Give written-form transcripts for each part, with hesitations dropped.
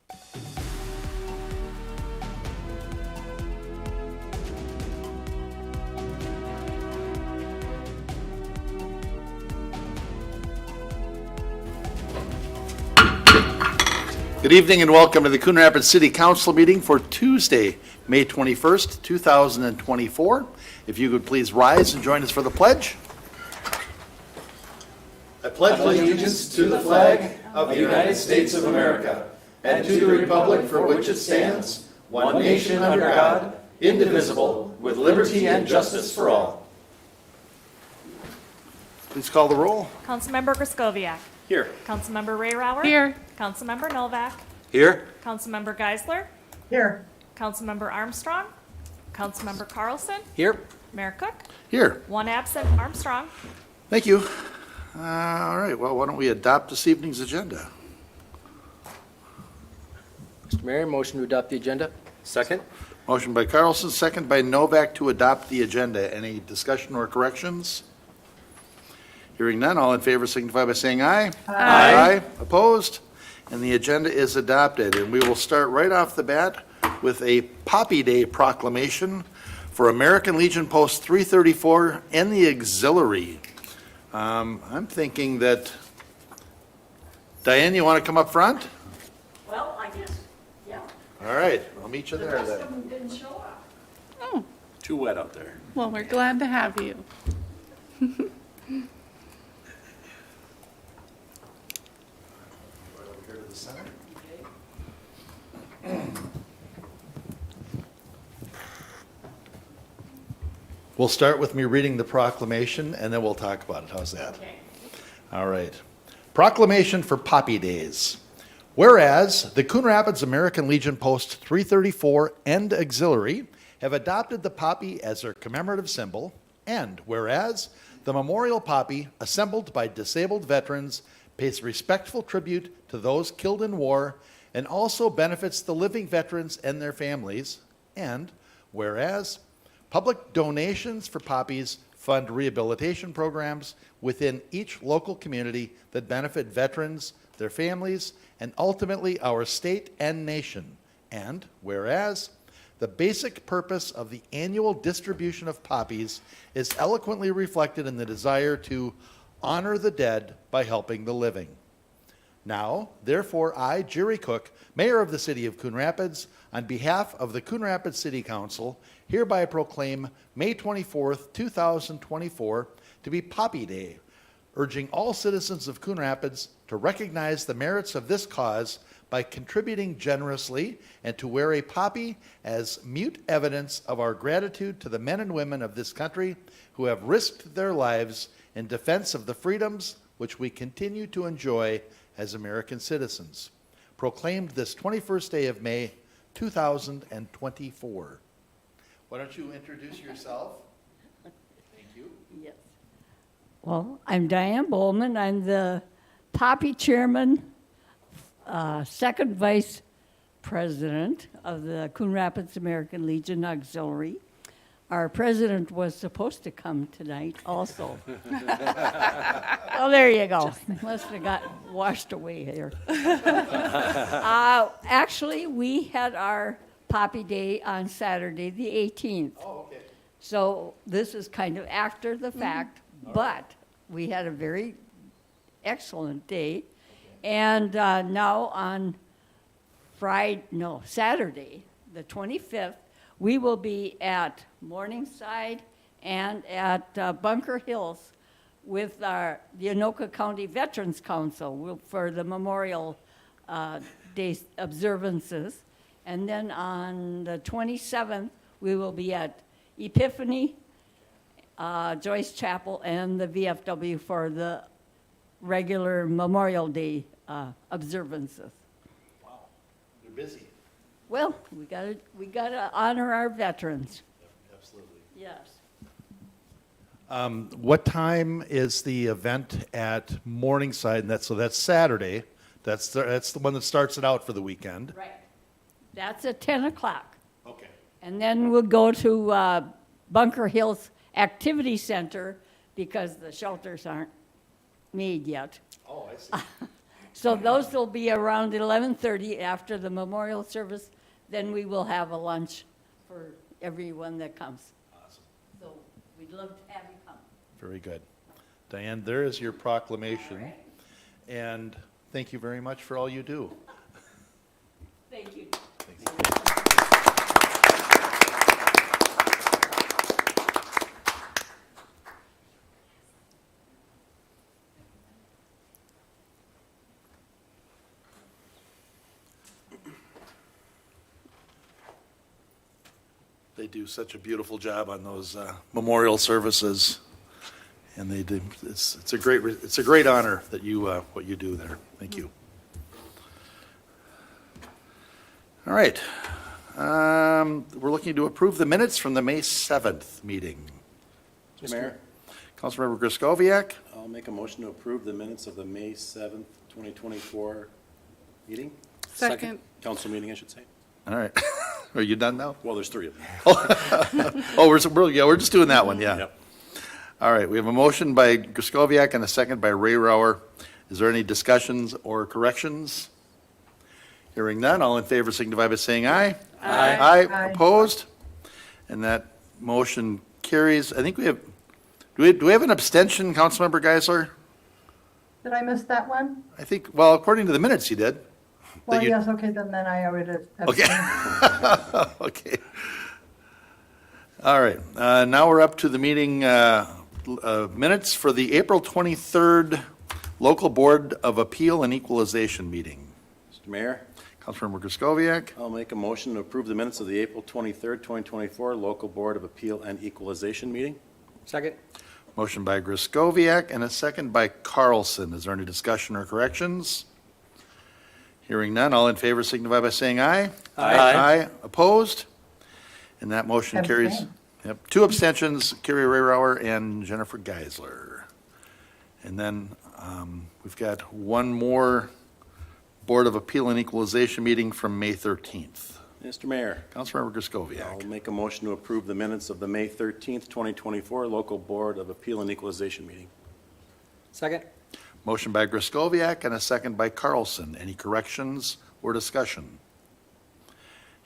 Good evening and welcome to the Coon Rapids City Council meeting for Tuesday, May 21st, 2024. If you could please rise and join us for the pledge. I pledge allegiance to the flag of the United States of America and to the republic for which it stands, one nation under God, indivisible, with liberty and justice for all. Please call the roll. Councilmember Griscoviac. Here. Councilmember Rayrauer. Here. Councilmember Novak. Here. Councilmember Geisler. Here. Councilmember Armstrong. Councilmember Carlson. Here. Mayor Cook. Here. One absent, Armstrong. Thank you. All right, well, why don't we adopt this evening's agenda? Mr. Mayor, motion to adopt the agenda. Second. Motion by Carlson, second by Novak to adopt the agenda. Any discussion or corrections? Hearing none, all in favor signify by saying aye. Aye. Opposed? And the agenda is adopted. And we will start right off the bat with a Poppy Day proclamation for American Legion Post 334 and the auxiliary. I'm thinking that, Diane, you want to come up front? Well, I guess, yeah. All right, I'll meet you The there rest then. of them didn't show up. Oh, Too wet out there. well, we're glad to have you. Right over here to the center. We'll start with me reading the proclamation, and then we'll talk about it. How's that? Okay. All right. Proclamation for Poppy Days. Whereas the Coon Rapids American Legion Post 334 and auxiliary have adopted the poppy as their commemorative symbol, and whereas the memorial poppy assembled by disabled veterans pays respectful tribute to those killed in war and also benefits the living veterans and their families, and whereas public donations for poppies fund rehabilitation programs within each local community that benefit veterans, their families, and ultimately our state and nation. And whereas the basic purpose of the annual distribution of poppies is eloquently reflected in the desire to honor the dead by helping the living. Now, therefore, I, Jerry Cook, Mayor of the City of Coon Rapids, on behalf of the Coon Rapids City Council, hereby proclaim May 24th, 2024 to be Poppy Day, urging all citizens of Coon Rapids to recognize the merits of this cause by contributing generously and to wear a poppy as mute evidence of our gratitude to the men and women of this country who have risked their lives in defense of the freedoms which we continue to enjoy as American citizens. Proclaimed this 21st day of May, 2024. Why don't you introduce yourself? Thank you. Yes. Well, I'm Diane Bowman. I'm the Poppy Chairman, second Vice President of the Coon Rapids American Legion Auxiliary. Our president was supposed to come tonight also. Well, there you go. Must have got washed away here. Actually, we had our Poppy Day on Saturday, the 18th. Oh, okay. So this is kind of after the fact, but we had a very excellent day. And now on Saturday, the 25th, we will be at Morningside and at Bunker Hills with the Anoka County Veterans Council for the Memorial Day observances. And then on the 27th, we will be at Epiphany, Joyce Chapel, and the VFW for the regular Memorial Day observances. Wow, you're busy. Well, we gotta honor our veterans. Absolutely. Yes. What time is the event at Morningside? And that's Saturday. That's the one that starts it out for the weekend. Right. That's at 10 o'clock. Okay. And then we'll go to Bunker Hills Activity Center because the shelters aren't made yet. Oh, I see. So those will be around 11:30 after the memorial service. Then we will have a lunch for everyone that comes. So we'd love to have you come. Very good. Diane, there is your proclamation, and thank you very much for all you do. Thank you. They do such a beautiful job on those memorial services, and they do. It's a great honor that you what you do there. Thank you. All right, we're looking to approve the minutes from the May 7th meeting. Mr. Mayor, Councilmember Griscoviac, I'll make a motion to approve the minutes of the May 7th, 2024 meeting, Second. council meeting, I should say. all right. Are you done now? Well, there's three of them. Oh, we're just doing that one, yeah. Yep. All right, we have a motion by Griscoviac and a second by Ray Rauer. Is there any discussions or corrections? Hearing none, all in favor signify by saying aye. Aye. Aye, opposed? And that motion carries. I think we have, do we have an abstention, Councilmember Geisler? Did I miss that one? I think, well, according to the minutes, you did. Well, you- yes, okay, then I already Okay. abstained. Okay. All right, now we're up to the meeting minutes for the April 23rd Local Board of Appeal and Equalization meeting. Mr. Mayor, Councilmember Griscoviac, I'll make a motion to approve the minutes of the April 23rd, 2024 Local Board of Appeal and Equalization meeting. Second? motion by Griscoviac and a second by Carlson. Is there any discussion or corrections? Hearing none, all in favor signify by saying aye. Aye. Opposed? And that motion carries. Abstain. Yep, 2 abstentions, Carrie Rayrauer and Jennifer Geisler. And then we've got one more Board of Appeal and Equalization meeting from May 13th. Mr. Mayor, Councilmember I'll Griscoviac. make a motion to approve the minutes of the May 13th, 2024 Local Board of Appeal and Equalization meeting. Second? Motion by Griscoviac and a second by Carlson. Any corrections or discussion?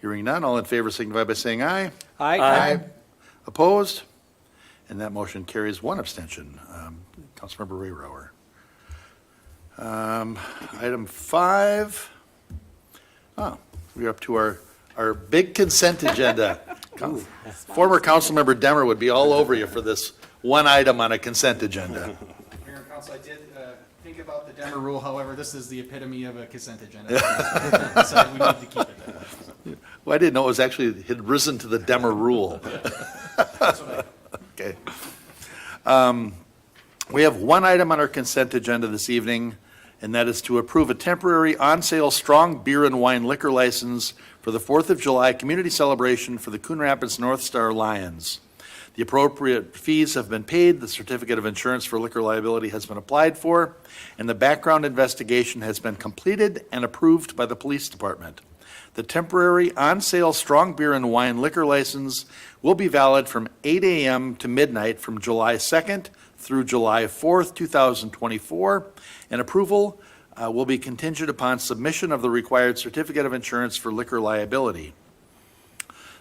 Hearing none, all in favor signify by saying aye. Opposed? And that motion carries 1 abstention. Councilmember Rayrauer. Item 5. We're up to our big consent agenda. Former Councilmember Demmer would be all over you for this one item on a consent agenda. Mayor and Council, I did think about the Denver rule, however, this is the epitome of a consent agenda. So we need to keep it that way. Well, I didn't know it was actually, it had risen to the Demmer rule. Okay. We have one item on our consent agenda this evening, and that is to approve a temporary on-sale strong beer and wine liquor license for the 4th of July community celebration for the Coon Rapids North Star Lions. The appropriate fees have been paid, the certificate of insurance for liquor liability has been applied for, and the background investigation has been completed and approved by the police department. The temporary on-sale strong beer and wine liquor license will be valid from 8 a.m. to midnight from July 2nd through July 4th, 2024, and approval will be contingent upon submission of the required certificate of insurance for liquor liability.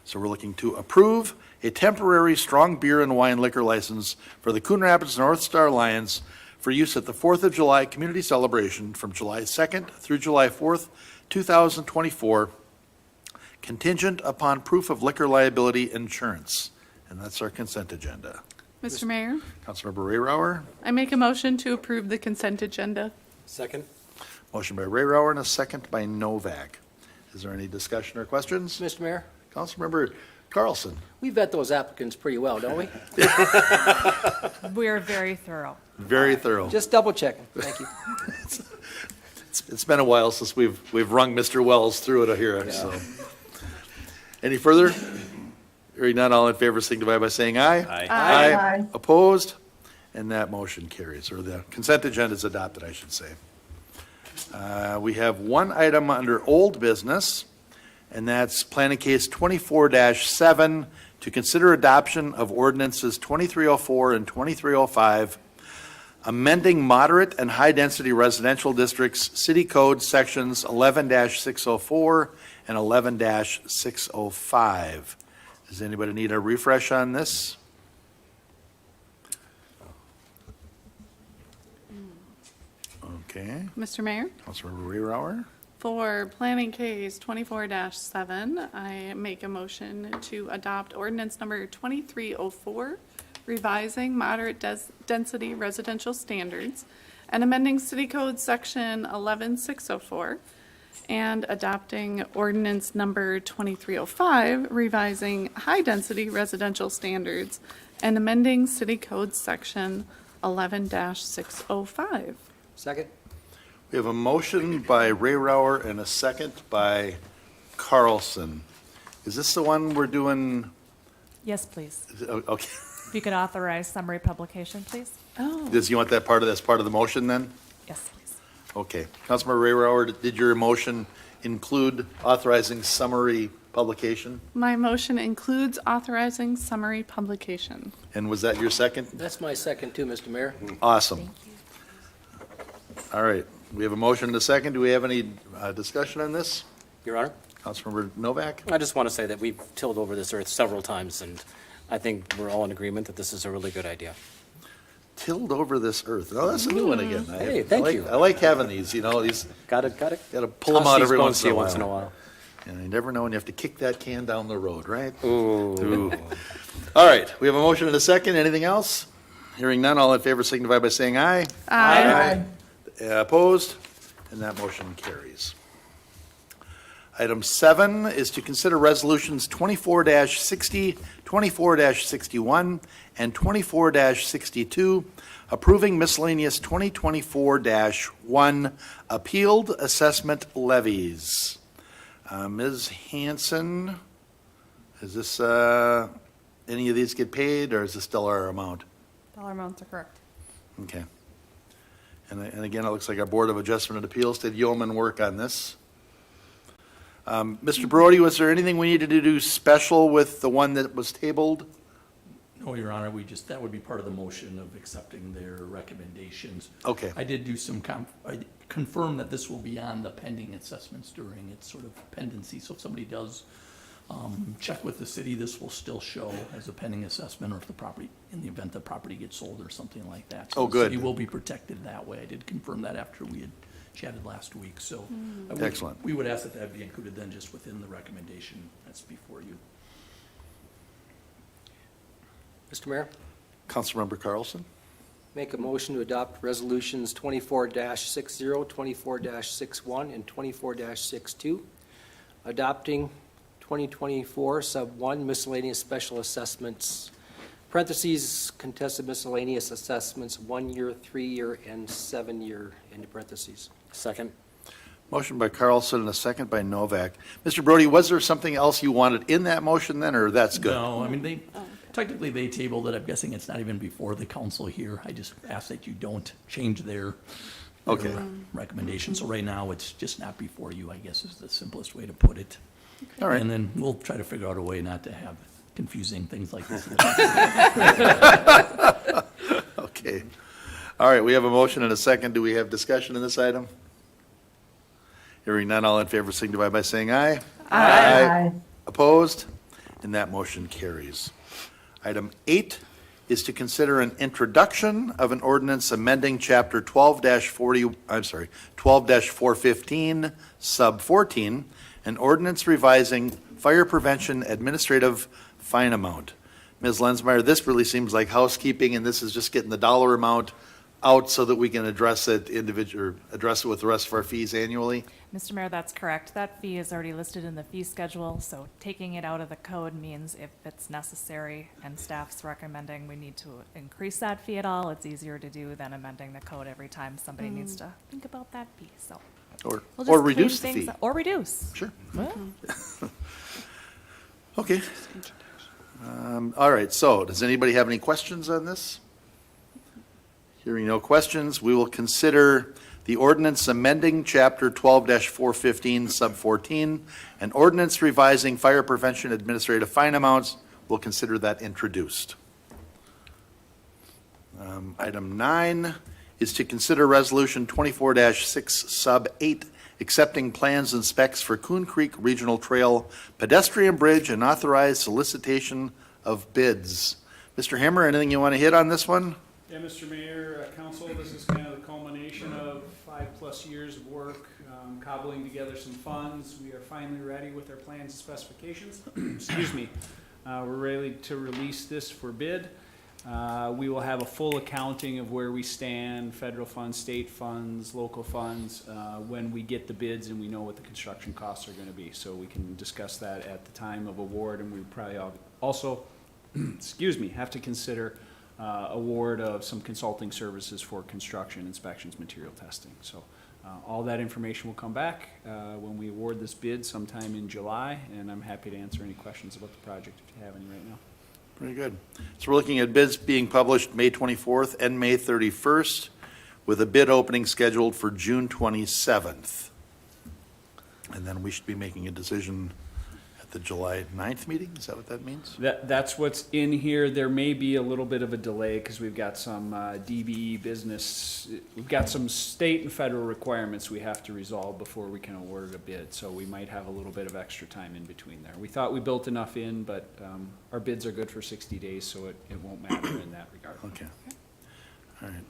So we're looking to approve a temporary strong beer and wine liquor license for the Coon Rapids North Star Lions for use at the 4th of July community celebration from July 2nd through July 4th, 2024, contingent upon proof of liquor liability insurance. And that's our consent agenda. Mr. Mayor, Councilmember Rayrauer, I make a motion to approve the consent agenda. Second? motion by Rayrauer and a second by Novak. Is there any discussion or questions? Mr. Mayor, Councilmember Carlson. we vet those applicants pretty well, don't we? We're very thorough. Very thorough. Just double checking. Thank you. It's been a while since we've rung Mr. Wells through it here, so. Any further? Hearing none, all in favor signify by saying aye. Aye. Opposed? And that motion carries, or the consent agenda is adopted, I should say. We have one item under old business, and that's planning case 24-7 to consider adoption of ordinances 2304 and 2305 amending moderate and high-density residential districts, City Code Sections 11-604 and 11-605. Does anybody need a refresh on this? Okay, Mr. Mayor? Councilmember Rehauer. For planning case 24-7, I make a motion to adopt ordinance number 2304, revising moderate density residential standards and amending city code section 11604, and adopting ordinance number 2305, revising high density residential standards and amending city code section 11-605. Second? We have a motion by Rehauer and a second by Carlson. Is this the one we're doing? Yes, please. Okay. If you could authorize summary publication, please. Oh, Does you want that part of, that's part of the motion then? Yes, please. Okay. Councilmember Rehauer, did your motion include authorizing summary publication? my motion includes authorizing summary publication. And was that your second? That's my second too, Mr. Mayor. Awesome. All right. We have a motion and a second. Do we have any discussion on this? Your Honor, Councilmember Novak? I just want to say that we've tilled over this earth several times, and I think we're all in agreement that this is a really good idea. Tilled over this earth. Oh, that's a new one again. Hey, thank you. I like having these, you know, these, Got it. got to pull them out every once in a while. while. And you never know when you have to kick that can down the road, right? Ooh. Ooh. All right, we have a motion and a second. Anything else? Hearing none, all in favor signify by saying aye. Aye. Opposed? And that motion carries. Item 7 is to consider resolutions 24-60, 24-61, and 24-62, approving miscellaneous 2024-1 appealed assessment levies. Ms. Hanson, is this, any of these get paid, or is this still our amount? Dollar amounts are correct. Okay. And again, it looks like our Board of Adjustment and Appeals did yeoman work on this. Mr. Brody, was there anything we needed to do special with the one that was tabled? No, Your Honor, that would be part of the motion of accepting their recommendations. Okay. I did do I confirm that this will be on the pending assessments during its sort of pendency. So if somebody does check with the city, this will still show as a pending assessment, or if the property, in the event the property gets sold or something like that. So Oh, good. The city will be protected that way. I did confirm that after we had chatted last week, so. Excellent. We would ask that that be included then just within the recommendation that's before you. Mr. Mayor, Councilmember Carlson? make a motion to adopt resolutions 24-60, 24-61, and 24-62, adopting 2024 sub 1 miscellaneous special assessments, parentheses, contested miscellaneous assessments, 1 year, 3 year, and 7 year, into parentheses. Second. Motion by Carlson and a second by Novak. Mr. Brody, was there something else you wanted in that motion then, or that's good? No, I mean, technically they tabled it. I'm guessing it's not even before the council here. I just ask that you don't change their Okay. recommendation. So right now, it's just not before you, I guess, is the simplest way to put it. All right. And then we'll try to figure out a way not to have confusing things like this. Okay. All right, we have a motion and a second. Do we have discussion in this item? Hearing none, all in favor signify by saying aye. Aye. Opposed? And that motion carries. Item 8 is to consider an introduction of an ordinance amending Chapter 12-415, Sub 14, an ordinance revising fire prevention administrative fine amount. Ms. Lensmeyer, this really seems like housekeeping, and this is just getting the dollar amount out so that we can address it or address it with the rest of our fees annually? Mr. Mayor, that's correct. That fee is already listed in the fee schedule, so taking it out of the code means if it's necessary and staff's recommending we need to increase that fee at all, it's easier to do than amending the code every time somebody needs to think about that fee, so. Or we'll just reduce clean the things fee? up. Or reduce. Sure. Okay. All right, so does anybody have any questions on this? Hearing no questions, we will consider the ordinance amending Chapter 12-415, Sub 14, and ordinance revising fire prevention administrative fine amounts. We'll consider that introduced. Item 9 is to consider Resolution 24-6 Sub 8, accepting plans and specs for Coon Creek Regional Trail pedestrian bridge and authorize solicitation of bids. Mr. Hammer, anything you want to hit on this one? Yeah, Mr. Mayor, Council, this is kind of the culmination of 5+ years of work, cobbling together some funds. We are finally ready with our plans and specifications. Excuse me. We're ready to release this for bid. We will have a full accounting of where we stand, federal funds, state funds, local funds, when we get the bids and we know what the construction costs are going to be. So we can discuss that at the time of award, and we probably also, excuse me, have to consider award of some consulting services for construction, inspections, material testing. So all that information will come back when we award this bid sometime in July, and I'm happy to answer any questions about the project if you have any right now. Very good. So we're looking at bids being published May 24th and May 31st, with a bid opening scheduled for June 27th. And then we should be making a decision at the July 9th meeting? Is that what that means? That's what's in here. There may be a little bit of a delay because we've got some DBE business, we've got some state and federal requirements we have to resolve before we can award a bid. So we might have a little bit of extra time in between there. We thought we built enough in, but our bids are good for 60 days, so it won't matter in that regard. Okay. All right.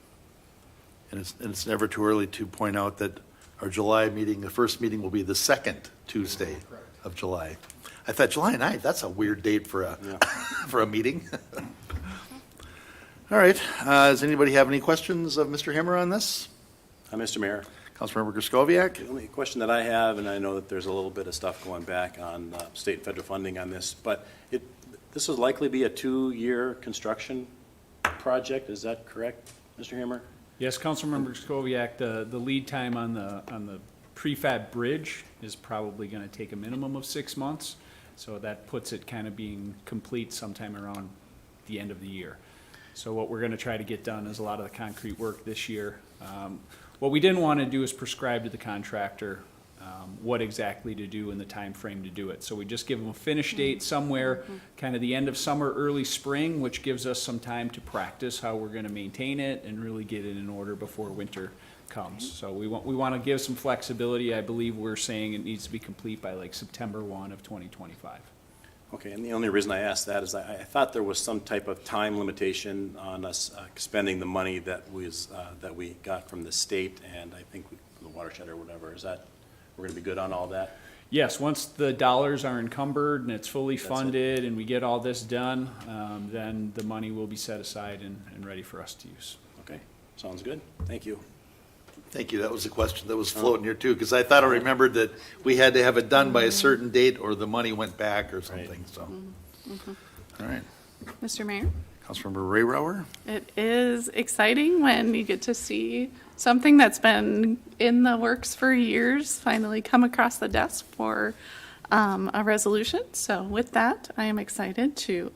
And it's never too early to point out that our July meeting, the first meeting will be the second Tuesday of July. I thought July 9th, that's a weird date for a, for a meeting. All right, does anybody have any questions of Mr. Himmer on this? Mr. Mayor, Councilmember Kraskowiak? the only question that I have, and I know that there's a little bit of stuff going back on state and federal funding on this, but this will likely be a 2-year construction project, is that correct, Mr. Hammer? Yes, Councilmember Skoviak, the lead time on the prefab bridge is probably going to take a minimum of 6 months. So that puts it kind of being complete sometime around the end of the year. So what we're going to try to get done is a lot of the concrete work this year. What we didn't want to do is prescribe to the contractor what exactly to do and the time frame to do it. So we just give them a finish date somewhere, kind of the end of summer, early spring, which gives us some time to practice how we're going to maintain it and really get it in order before winter comes. So we want to give some flexibility. I believe we're saying it needs to be complete by like September 1 of 2025. Okay, and the only reason I asked that is I thought there was some type of time limitation on us spending the money that we got from the state and I think the watershed or whatever. Is that, we're going to be good on all that? Yes, once the dollars are encumbered and it's fully That's it. funded and we get all this done, then the money will be set aside and ready for us to use. Okay, sounds good. Thank you. Thank you, that was a question that was floating here too, because I thought I remembered that we had to have it done by a certain date or the money went back or something, so. All right, Mr. Mayor? Councilmember Ray Rower? It is exciting when you get to see something that's been in the works for years finally come across the desk for a resolution. So with that, I am excited to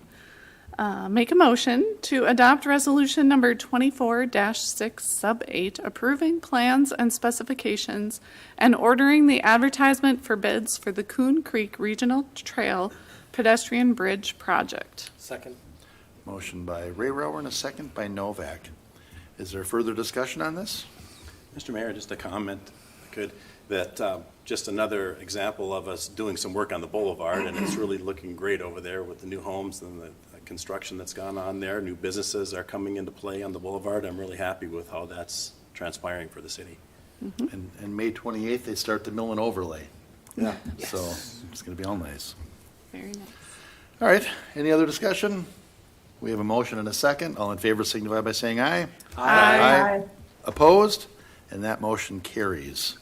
make a motion to adopt resolution number 24-6 sub 8, approving plans and specifications and ordering the advertisement for bids for the Coon Creek Regional Trail pedestrian bridge project. Second. Motion by Ray Rower and a second by Novak. Is there further discussion on this? Mr. Mayor, just a comment, if I could, that just another example of us doing some work on the boulevard, and it's really looking great over there with the new homes and the construction that's gone on there. New businesses are coming into play on the boulevard. I'm really happy with how that's transpiring for the city. And May 28th, they start the mill and overlay. Yeah. So it's going to be all nice. Very nice. All right, any other discussion? We have a motion and a second. All in favor signify by saying aye. Aye. Opposed? And that motion carries.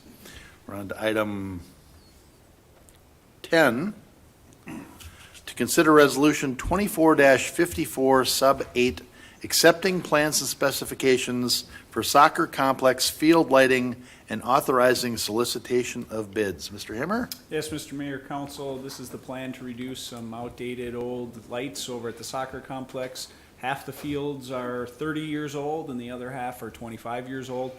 We're on to item 10. To consider resolution 24-54 sub 8, accepting plans and specifications for soccer complex field lighting and authorizing solicitation of bids. Mr. Himmer? Yes, Mr. Mayor, Council, this is the plan to reduce some outdated old lights over at the soccer complex. Half the fields are 30 years old and the other half are 25 years old.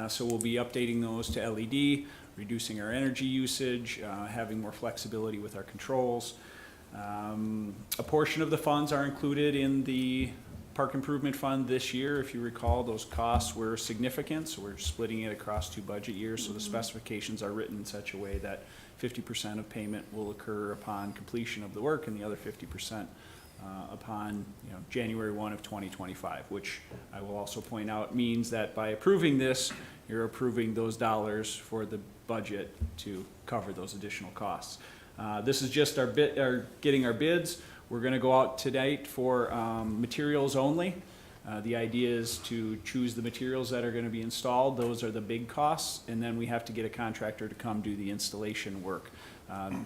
So we'll be updating those to LED, reducing our energy usage, having more flexibility with our controls. A portion of the funds are included in the Park Improvement Fund this year, if you recall, those costs were significant, so we're splitting it across 2 budget years. So the specifications are written in such a way that 50% of payment will occur upon completion of the work and the other 50% upon, January 1 of 2025, which I will also point out means that by approving this, you're approving those dollars for the budget to cover those additional costs. This is just getting our bids. We're going to go out tonight for materials only. The idea is to choose the materials that are going to be installed. Those are the big costs, and then we have to get a contractor to come do the installation work.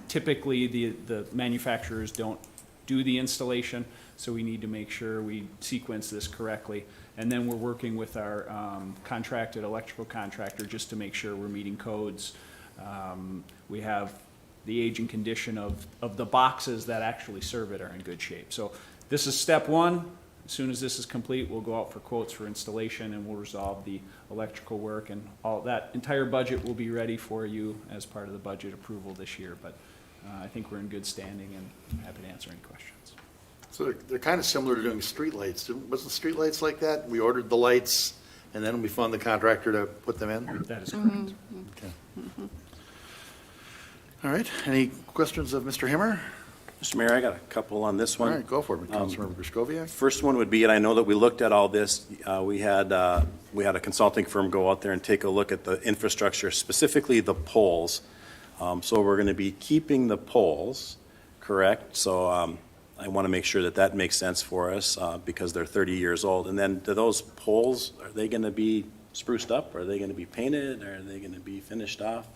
Typically, the manufacturers don't do the installation, so we need to make sure we sequence this correctly. And then we're working with our contracted electrical contractor just to make sure we're meeting codes. We have the age and condition of the boxes that actually serve it are in good shape. So this is step one. As soon as this is complete, we'll go out for quotes for installation and we'll resolve the electrical work, and all that entire budget will be ready for you as part of the budget approval this year. But I think we're in good standing and I'm happy to answer any questions. So they're kind of similar to doing streetlights. Wasn't streetlights like that? We ordered the lights and then we found the contractor to put them in? That is correct. Okay. All right, any questions of Mr. Himmer? Mr. Mayor, I got a couple on this All one. right, go for it, Councilmember Griscoviac. First one would be, and I know that we looked at all this, we had a consulting firm go out there and take a look at the infrastructure, specifically the poles. So we're going to be keeping the poles, correct? So I want to make sure that that makes sense for us because they're 30 years old. And then do those poles, are they going to be spruced up? Are they going to be painted? Are they going to be finished off?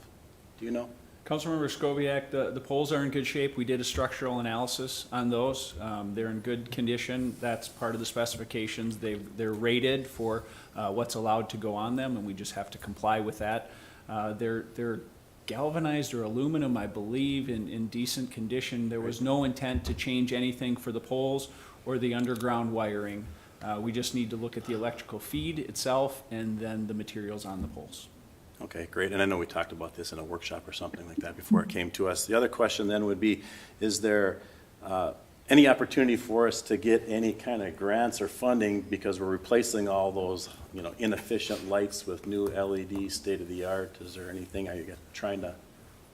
Do you know? Councilmember Skoviak, the poles are in good shape. We did a structural analysis on those. They're in good condition. That's part of the specifications. They're rated for what's allowed to go on them, and we just have to comply with that. They're galvanized or aluminum, I believe, in decent condition. There was no intent to change anything for the poles or the underground wiring. We just need to look at the electrical feed itself and then the materials on the poles. Okay, great. And I know we talked about this in a workshop or something like that before it came to us. The other question then would be, is there any opportunity for us to get any kind of grants or funding because we're replacing all those, inefficient lights with new LED state-of-the-art? Is there anything, are you trying to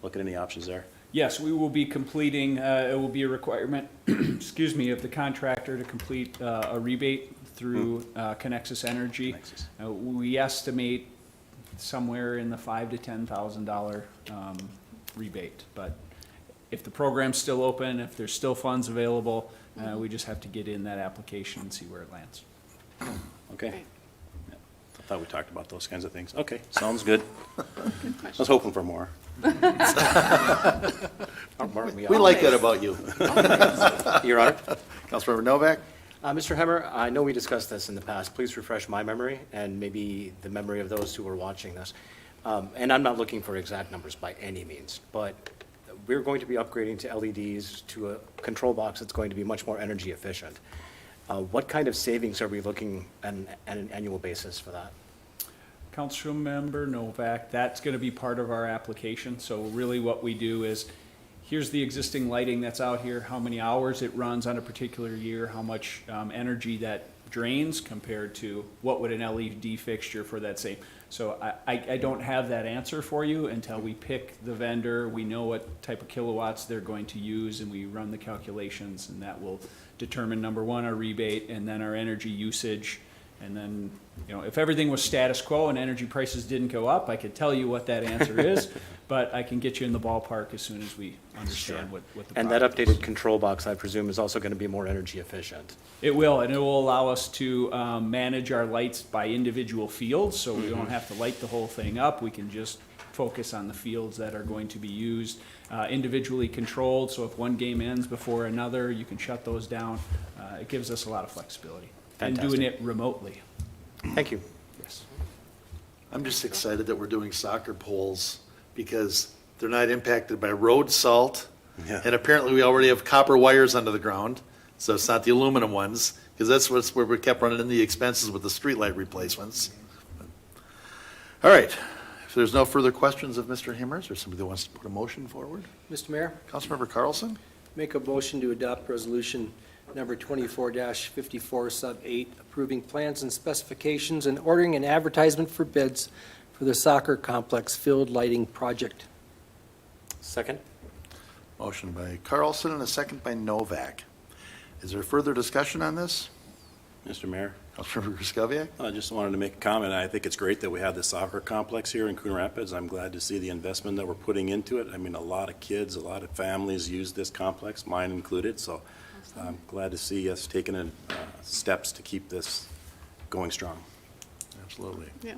look at any options there? Yes, we will be completing, it will be a requirement, excuse me, of the contractor to complete a rebate through Connexus Energy. We estimate somewhere in the $5,000 to $10,000 rebate. But if the program's still open, if there's still funds available, we just have to get in that application and see where it lands. Okay. Yeah. I thought we talked about those kinds of things. Okay, sounds good. Good I question. was hoping for more. We like that about you. Your Honor. Councilmember Novak? Mr. Hemmer, I know we discussed this in the past. Please refresh my memory and maybe the memory of those who are watching this. And I'm not looking for exact numbers by any means, but we're going to be upgrading to LEDs to a control box that's going to be much more energy efficient. What kind of savings are we looking at an annual basis for that? Councilmember Novak, that's going to be part of our application. So really what we do is, here's the existing lighting that's out here, how many hours it runs on a particular year, how much energy that drains compared to what would an LED fixture for that same. So I don't have that answer for you until we pick the vendor, we know what type of kilowatts they're going to use, and we run the calculations, and that will determine, number one, our rebate, and then our energy usage. And then, if everything was status quo and energy prices didn't go up, I could tell you what that answer is, but I can get you in the ballpark as soon as we understand what the And that product is. updated control box, I presume, is also going to be more energy efficient. It will, and it will allow us to manage our lights by individual fields, so we don't have to light the whole thing up. We can just focus on the fields that are going to be used, individually controlled, so if one game ends before another, you can shut those down. It gives us a lot of flexibility. And doing Fantastic. it remotely. Thank you. Yes. I'm just excited that we're doing soccer poles because they're not impacted by road salt. Yeah. And apparently we already have copper wires under the ground, so it's not the aluminum ones, because that's where we kept running into the expenses with the streetlight replacements. All right, if there's no further questions of Mr. Himmers, or somebody that wants to put a motion forward? Mr. Mayor, Councilmember Carlson? make a motion to adopt resolution number 24-54, sub 8, approving plans and specifications and ordering an advertisement for bids for the soccer complex field lighting project. Second? Motion by Carlson and a second by Novak. Is there further discussion on this? Mr. Mayor, Councilmember Griscoviac? I just wanted to make a comment. I think it's great that we have the soccer complex here in Coon Rapids. I'm glad to see the investment that we're putting into it. I mean, a lot of kids, a lot of families use this complex, mine included, so I'm glad to see us taking steps to keep this going strong. Absolutely. Yeah.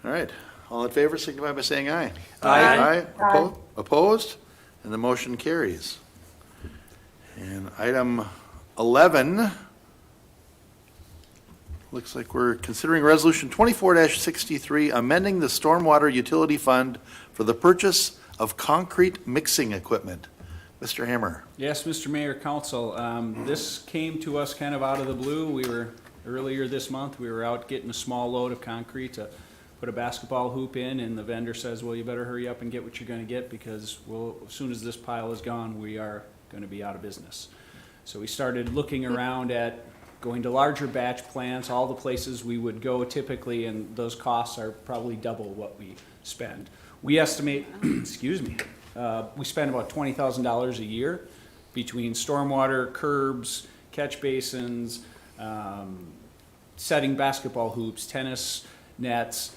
All right. All in favor, signify by saying aye. Aye. Aye. Opposed? And the motion carries. And item 11, looks like we're considering Resolution 24-63, amending the Stormwater Utility Fund for the purchase of concrete mixing equipment. Mr. Hammer. Yes, Mr. Mayor, Council, this came to us kind of out of the blue. Earlier this month, we were out getting a small load of concrete to put a basketball hoop in, and the vendor says, well, you better hurry up and get what you're gonna get, because as soon as this pile is gone, we are gonna be out of business. So we started looking around at going to larger batch plants, all the places we would go typically, and those costs are probably double what we spend. We estimate, excuse me, we spend about $20,000 a year between stormwater, curbs, catch basins, setting basketball hoops, tennis nets.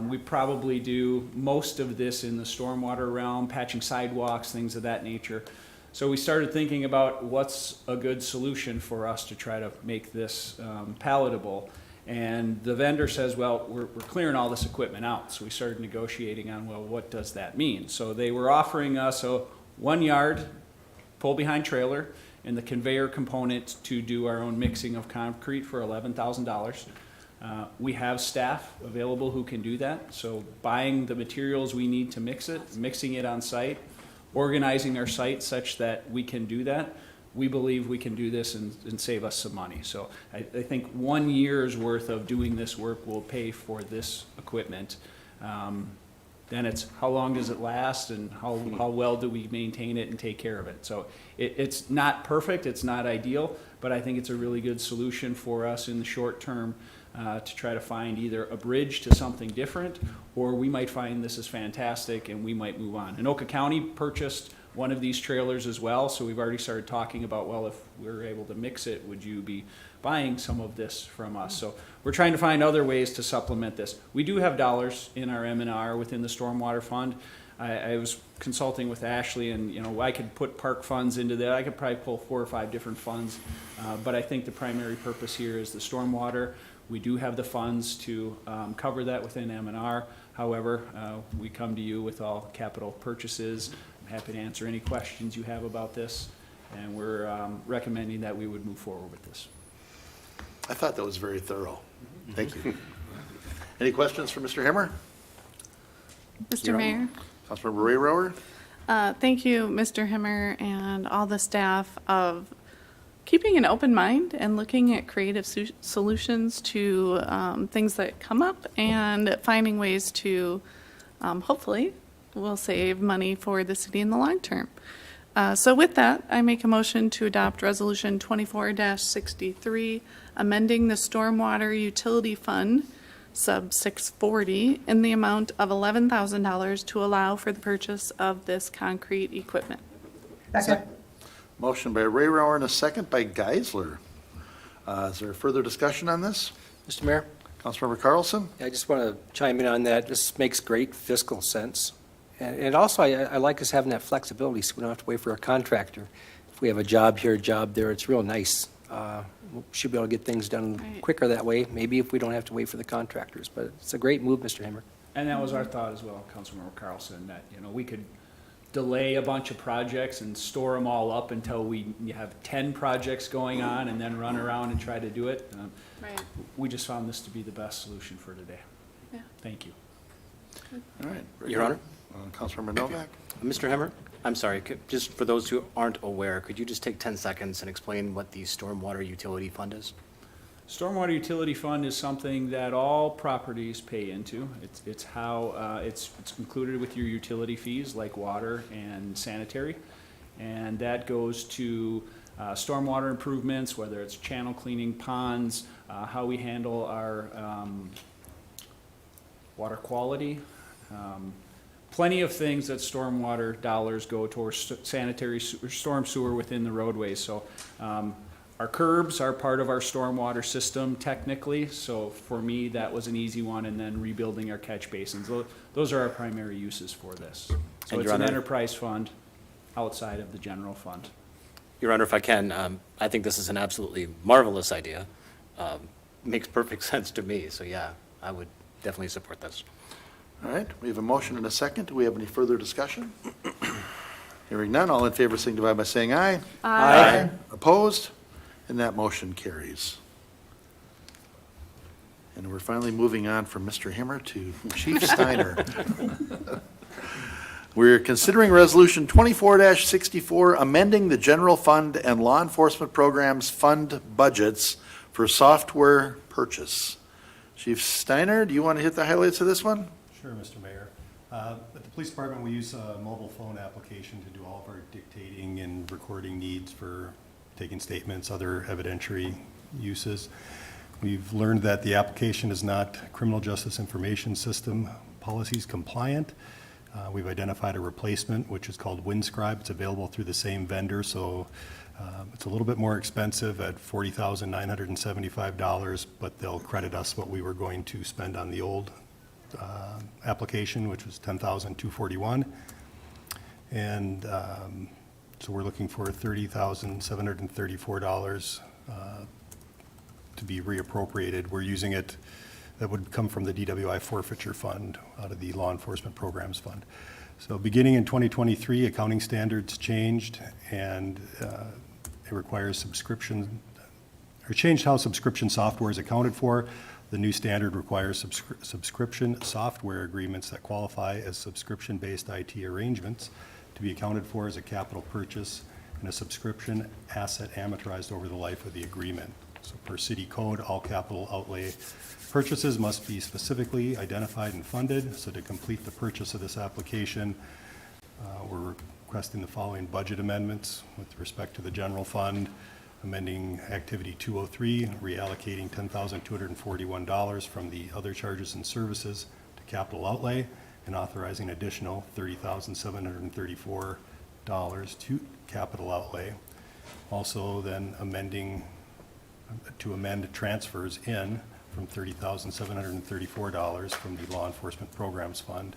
We probably do most of this in the stormwater realm, patching sidewalks, things of that nature. So we started thinking about what's a good solution for us to try to make this palatable. And the vendor says, well, we're clearing all this equipment out. So we started negotiating on, well, what does that mean? So they were offering us a 1 yard pull-behind trailer and the conveyor component to do our own mixing of concrete for $11,000. We have staff available who can do that. So buying the materials we need to mix it, mixing it on site, organizing our site such that we can do that, we believe we can do this and save us some money. So I think 1 year's worth of doing this work will pay for this equipment. Then it's how long does it last and how well do we maintain it and take care of it. So it's not perfect, it's not ideal, but I think it's a really good solution for us in the short term to try to find either a bridge to something different, or we might find this is fantastic and we might move on. Anoka County purchased one of these trailers as well, so we've already started talking about, well, if we're able to mix it, would you be buying some of this from us? So we're trying to find other ways to supplement this. We do have dollars in our M&R within the Stormwater Fund. I was consulting with Ashley, and I could put park funds into that. I could probably pull 4 or 5 different funds, but I think the primary purpose here is the stormwater. We do have the funds to cover that within M&R. However, we come to you with all capital purchases. I'm happy to answer any questions you have about this, and we're recommending that we would move forward with this. I thought that was very thorough. Thank you. Any questions for Mr. Hammer? Mr. Mayor? Councilmember Ray Rower? Thank you, Mr. Himmer, and all the staff of keeping an open mind and looking at creative solutions to things that come up and finding ways to, hopefully, will save money for the city in the long term. So with that, I make a motion to adopt Resolution 24-63, amending the Stormwater Utility Fund, sub 640, in the amount of $11,000 to allow for the purchase of this concrete equipment. Second. Motion by Ray Rower and a second by Geisler. Is there further discussion on this? Mr. Mayor, Councilmember Carlson? I just want to chime in on that. This makes great fiscal sense. And also, I like us having that flexibility so we don't have to wait for a contractor. If we have a job here, a job there, it's real nice. We should be able to get things done Right. quicker that way, maybe if we don't have to wait for the contractors. But it's a great move, Mr. Hammer. And that was our thought as well, Councilmember Carlson, that, we could delay a bunch of projects and store them all up until we have 10 projects going on and then run around and try to do it. Right. We just found this to be the best solution for today. Yeah. Thank you. All right. very Your good. Honor? Councilmember Novak? Mr. Hemmer, I'm sorry, just for those who aren't aware, could you just take 10 seconds and explain what the Stormwater Utility Fund is? Stormwater Utility Fund is something that all properties pay into. It's how, it's included with your utility fees like water and sanitary. And that goes to stormwater improvements, whether it's channel cleaning, ponds, how we handle our water quality. Plenty of things that stormwater dollars go towards sanitary storm sewer within the roadways. So our curbs are part of our stormwater system technically. So for me, that was an easy one. And then rebuilding our catch basins. Those are our primary uses for this. So And it's Your an Honor- enterprise fund outside of the general fund. Your Honor, if I can, I think this is an absolutely marvelous idea. Makes perfect sense to me, so yeah, I would definitely support this. All right, we have a motion and a second. Do we have any further discussion? Hearing none, all in favor signify by saying aye. Aye. Opposed? And that motion carries. And we're finally moving on from Mr. Himmer to Chief Steiner. We're considering Resolution 24-64, amending the general fund and law enforcement programs fund budgets for software purchase. Chief Steiner, do you want to hit the highlights of this one? Sure, Mr. Mayor. At the police department, we use a mobile phone application to do all of our dictating and recording needs for taking statements, other evidentiary uses. We've learned that the application is not criminal justice information system policies compliant. We've identified a replacement, which is called WinScribe. It's available through the same vendor, so it's a little bit more expensive at $40,975, but they'll credit us what we were going to spend on the old application, which was $10,241. And so we're looking for $30,734 to be reappropriated. We're using it, that would come from the DWI forfeiture fund out of the law enforcement programs fund. So beginning in 2023, accounting standards changed, and it requires subscription, or changed how subscription software is accounted for. The new standard requires subscription software agreements that qualify as subscription-based IT arrangements to be accounted for as a capital purchase and a subscription asset amortized over the life of the agreement. So per city code, all capital outlay purchases must be specifically identified and funded. So to complete the purchase of this application, we're requesting the following budget amendments with respect to the general fund, amending Activity 203, reallocating $10,241 from the other charges and services to capital outlay, and authorizing additional $30,734 to capital outlay. Also then amend transfers in from $30,734 from the Law Enforcement Programs Fund.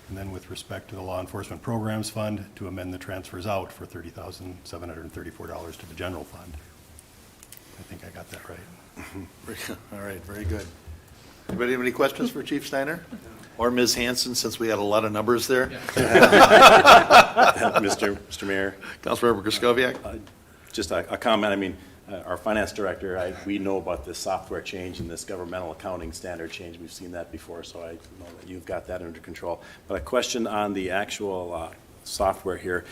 And then with respect to the Law Enforcement Programs Fund, to amend the transfers out for $30,734 to the general fund. I think I got that right. All right, very good. Anybody have any questions for Chief Steiner? Or Ms. Hanson, since we had a lot of numbers there? Mr. Mayor, Councilmember Kraskowiak? just a comment. I mean, our finance director, we know about this software change and this governmental accounting standard change. We've seen that before, so I know that you've got that under control. But a question on the actual software here.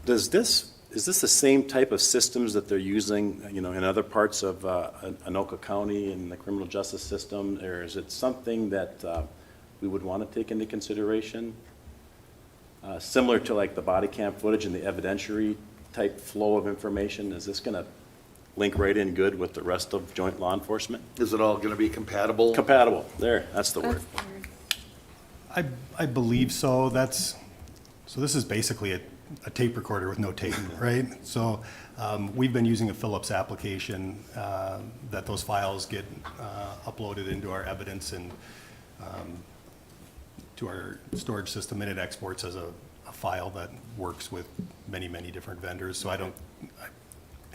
Is this the same type of systems that they're using, in other parts of Anoka County in the criminal justice system? Or is it something that we would want to take into consideration? Similar to like the body cam footage and the evidentiary type flow of information, is this going to link right in good with the rest of joint law enforcement? Is it all going to be compatible? Compatible, there, that's the word. I believe so. So this is basically a tape recorder with no tape, right? So we've been using a Phillips application that those files get uploaded into our evidence and to our storage system, and it exports as a file that works with many, many different vendors. So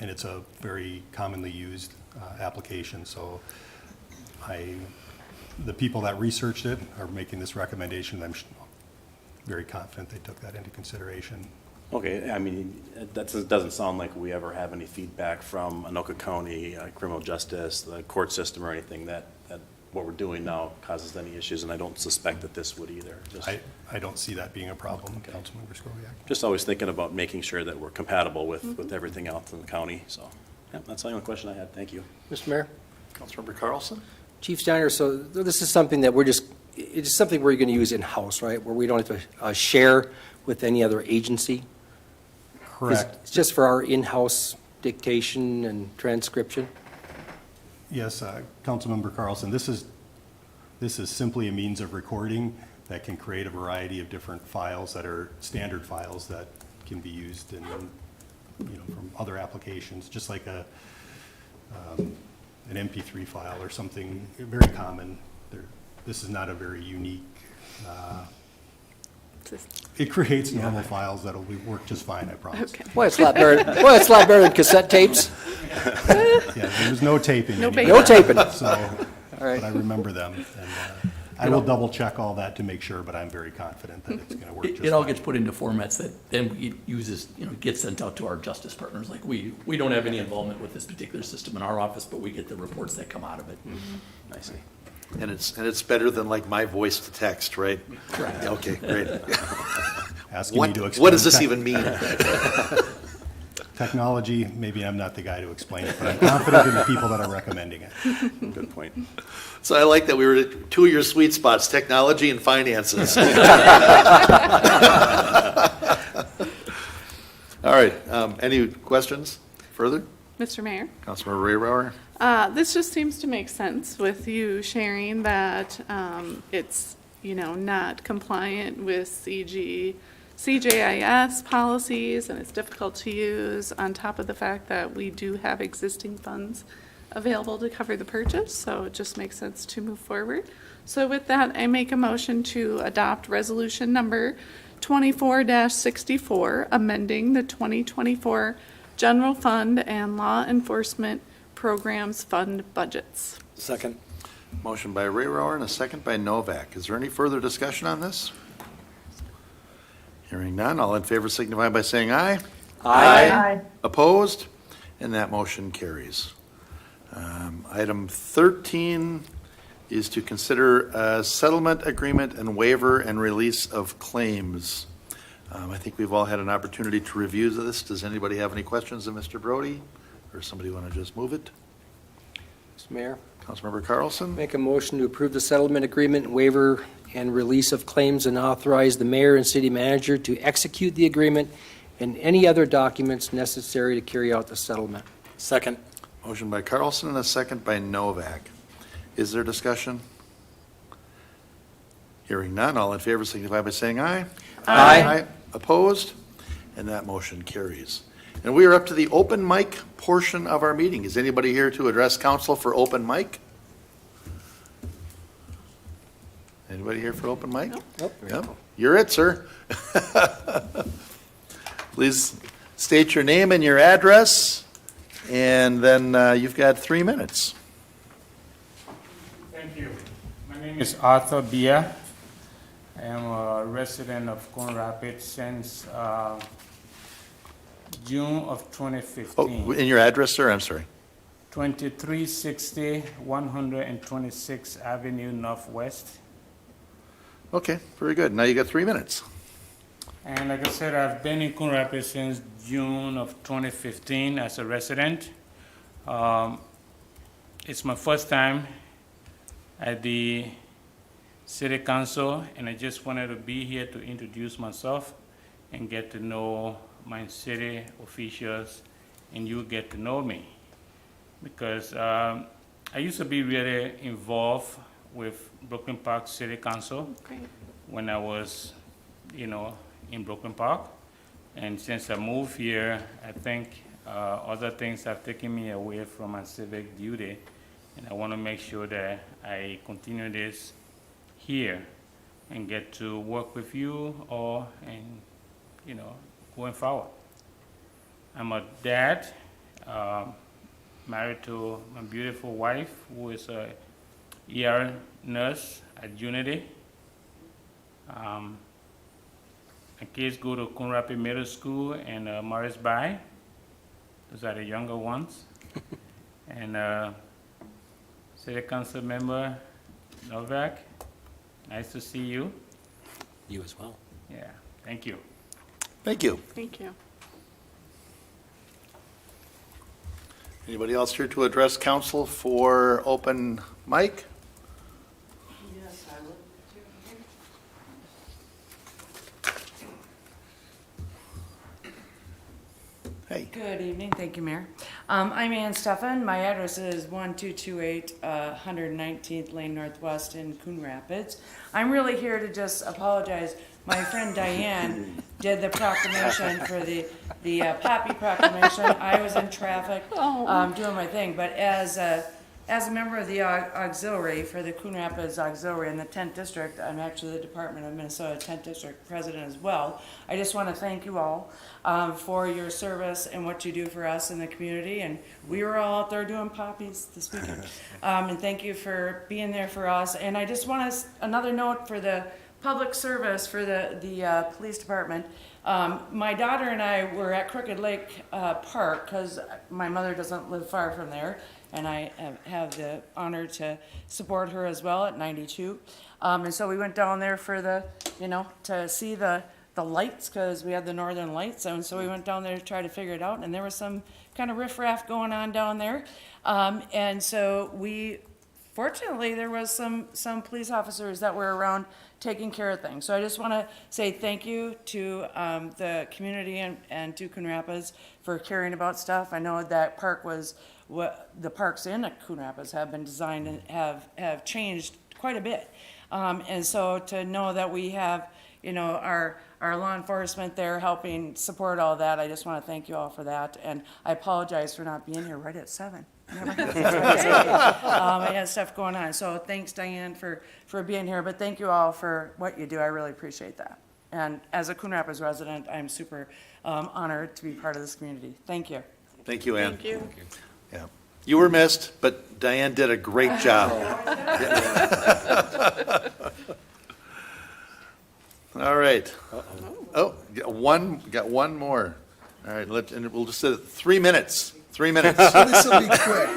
and it's a very commonly used application. So the people that researched it are making this recommendation. I'm very confident they took that into consideration. Okay, I mean, that doesn't sound like we ever have any feedback from Anoka County criminal justice, the court system, or anything that what we're doing now causes any issues, and I don't suspect that this would either. I don't see that being a problem, Councilman Kraskowiak. Just always thinking about making sure that we're compatible with everything else in the county, so, yeah, that's the only question I had, thank you. Mr. Mayor? Councilmember Carlson? Chief Steiner, so this is something that it's something we're going to use in-house, right? Where we don't have to share with any other agency? Correct. It's just for our in-house dictation and transcription? Yes, Councilmember Carlson, this is simply a means of recording that can create a variety of different files that are standard files that can be used in, from other applications, just like an MP3 file or something very common. This is not a very unique, it creates normal files that'll work just fine, I promise. Okay. Boy, it's a lot better, than cassette tapes. Yeah, there's no taping. No anymore. beta. No taping. So, right. but I remember them, and I will double check all that to make sure, but I'm very confident that it's gonna work just fine. It all gets put into formats that then we uses, get sent out to our justice partners. Like, we don't have any involvement with this particular system in our office, but we get the reports that come out of it. I see. And it's better than like my voice to text, right? Correct. Okay, great. Asking me What, to explain. what does this even mean? Technology, maybe I'm not the guy to explain it, but I'm confident in the people that are recommending it. Good point. So I like that we were at two of your sweet spots, technology and finances. All right, any questions further? Mr. Mayor? Councilmember Raybauer? This just seems to make sense with you sharing that it's, not compliant with CJIS policies, and it's difficult to use, on top of the fact that we do have existing funds available to cover the purchase, so it just makes sense to move forward. So with that, I make a motion to adopt resolution number 24-64, amending the 2024 General Fund and Law Enforcement Programs Fund budgets. Second. Motion by Raybauer and a second by Novak. Is there any further discussion on this? Hearing none, all in favor signify by saying aye. Aye. Opposed? And that motion carries. Item 13 is to consider a settlement agreement and waiver and release of claims. I think we've all had an opportunity to review this. Does anybody have any questions of Mr. Brody? Or somebody want to just move it? Mr. Mayor, Councilmember Carlson? make a motion to approve the settlement agreement, waiver, and release of claims, and authorize the mayor and city manager to execute the agreement and any other documents necessary to carry out the settlement. Second. Motion by Carlson and a second by Novak. Is there discussion? Hearing none, all in favor signify by saying aye. Aye. Opposed? And that motion carries. And we are up to the open mic portion of our meeting. Is anybody here to address council for open mic? Anybody here for open mic? Nope. Yep. You're it, sir. Please state your name and your address, and then you've got 3 minutes. Thank you. My name is Arthur Bia. I am a resident of Coon Rapids since June of 2015. Oh, and your address, sir? I'm sorry. 2360 126th Avenue Northwest. Okay, very good. Now you got 3 minutes. And like I said, I've been in Coon Rapids since June of 2015 as a resident. It's my first time at the City Council, and I just wanted to be here to introduce myself and get to know my city officials, and you get to know me. Because I used to be really involved with Brooklyn Park City Council Great. when I was, in Brooklyn Park. And since I moved here, I think other things have taken me away from my civic duty. And I want to make sure that I continue this here and get to work with you all and, going forward. I'm a dad, married to my beautiful wife, who is a ER nurse at Unity. My kids go to Coon Rapids Middle School and Morris Bay. Those are the younger ones. And City Council member Novak, nice to see you. You as well. Yeah, thank you. Thank you. Thank you. Anybody else here to address council for open mic? Yes, I would. Hey. Good evening, thank you, Mayor. I'm Ann Steffen, my address is 1228 119th Lane Northwest in Coon Rapids. I'm really here to just apologize. My friend Diane did the proclamation for the poppy proclamation. I was in traffic doing my thing, but as a member of the auxiliary for the Coon Rapids Auxiliary in the 10th District, I'm actually the Department of Minnesota 10th District President as well. I just want to thank you all for your service and what you do for us in the community. And we were all out there doing poppies this weekend. And thank you for being there for us. And I just want to, another note for the public service for the police department. My daughter and I were at Crooked Lake Park because my mother doesn't live far from there. And I have the honor to support her as well at 92. And so we went down there for the, to see the lights, because we had the northern lights. And so we went down there to try to figure it out. And there was some kind of riffraff going on down there. And so fortunately, there was some police officers that were around taking care of things. So I just want to say thank you to the community and to Coon Rapids for caring about stuff. I know that park was the parks in Coon Rapids have been designed and have changed quite a bit. And so to know that we have, our law enforcement there helping support all that, I just want to thank you all for that. And I apologize for not being here right at 7. I had stuff going on. So thanks, Diane, for being here. But thank you all for what you do. I really appreciate that. And as a Coon Rapids resident, I'm super honored to be part of this community. Thank you. Thank you, Ann. Thank you. Yeah. You were missed, but Diane did a great job. All right. Oh, got one more. All right, and we'll just say 3 minutes. 3 minutes. So this will be quick.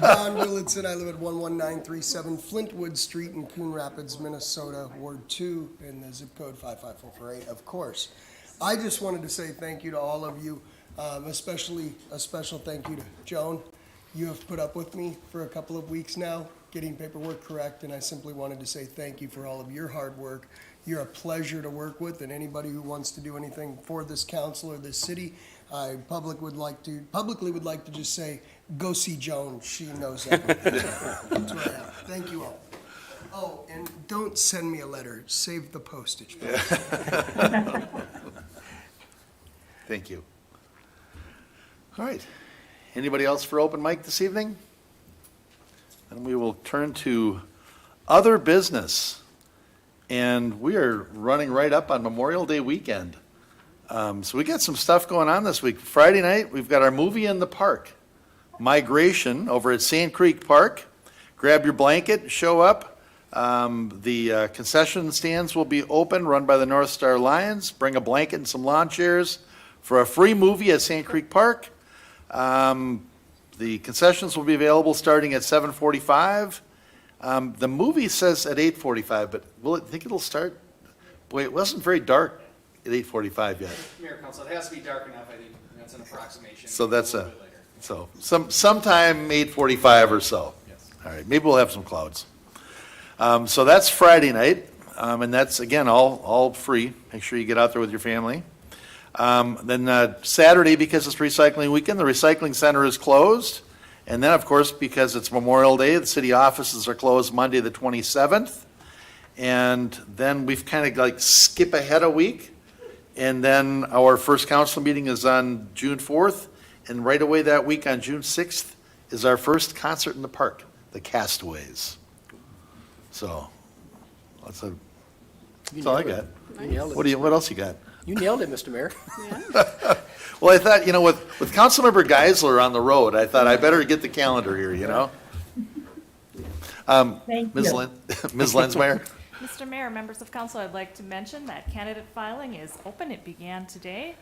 Don Willardson, I live at 11937 Flintwood Street in Coon Rapids, Minnesota, Ward 2, in the zip code 55448, of course. I just wanted to say thank you to all of you, especially a special thank you to Joan. You have put up with me for a couple of weeks now, getting paperwork correct, and I simply wanted to say thank you for all of your hard work. You're a pleasure to work with, and anybody who wants to do anything for this council or this city, I publicly would like to just say, go see Joan. She knows everything. That's where I am. Thank you all. Oh, and don't send me a letter. Save the postage. Thank you. All right. Anybody else for open mic this evening? And we will turn to other business. And we are running right up on Memorial Day weekend. So we got some stuff going on this week. Friday night, we've got our movie in the park, Migration, over at Sand Creek Park. Grab your blanket, show up. The concession stands will be open, run by the North Star Lions. Bring a blanket and some lawn chairs for a free movie at Sand Creek Park. The concessions will be available starting at 7:45. The movie says at 8:45, but think it'll start? Boy, it wasn't very dark at 8:45 yet. Mayor, Council, it has to be dark enough, I think, that's an approximation. So that's little bit later. sometime 8:45 or so. Yes. All right, maybe we'll have some clouds. So that's Friday night, and that's, again, all free. Make sure you get out there with your family. Then Saturday, because it's recycling weekend, the recycling center is closed. And then, of course, because it's Memorial Day, the city offices are closed Monday the 27th. And then we've kind of like skip ahead a week. And then our first council meeting is on June 4th. And right away that week on June 6th is our first concert in the park, the Castaways. So that's all I got. You nailed it. What else you got? You nailed it, Mr. Mayor. Well, I thought, with Councilmember Geisler on the road, I thought I better get the calendar here, Thank Ms. you. Ms. Lensmeyer? Mr. Mayor, members of council, I'd like to mention that candidate filing is open. It began today.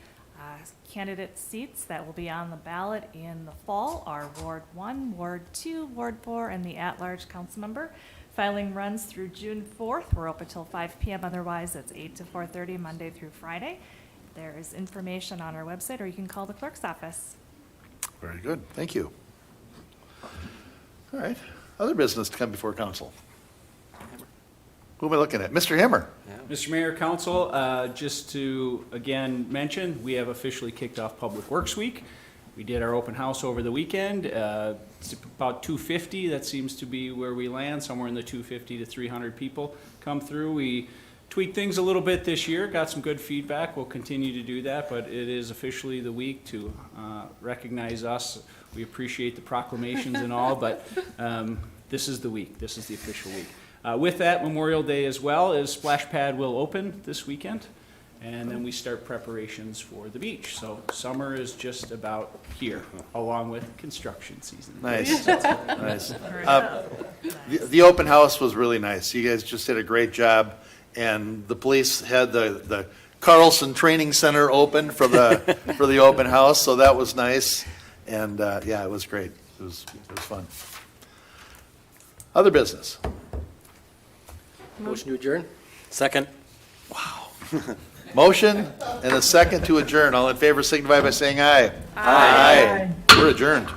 Candidate seats that will be on the ballot in the fall are Ward 1, Ward 2, Ward 4, and the at-large council member. Filing runs through June 4th. We're open till 5 p.m. Otherwise, it's 8 to 4:30 Monday through Friday. There is information on our website, or you can call the clerk's office. Very good, thank you. All right, other business to come before council. Who am I looking at? Mr. Himmer. Mr. Mayor, Council, just to again mention, we have officially kicked off Public Works Week. We did our open house over the weekend. It's about 250. That seems to be where we land, somewhere in the 250 to 300 people come through. We tweaked things a little bit this year, got some good feedback. We'll continue to do that, but it is officially the week to recognize us. We appreciate the proclamations and all, but this is the week. This is the official week. With that, Memorial Day as well, is Splash Pad will open this weekend, and then we start preparations for the beach. So summer is just about here, along with construction season. Nice, nice. The open house was really nice. You guys just did a great job, and the police had the Carlson Training Center open for the open house, so that was nice. And yeah, it was great. It was fun. Other business. Motion to adjourn? Second. Motion and a second to adjourn. All in favor signify by saying aye. Aye. We're adjourned.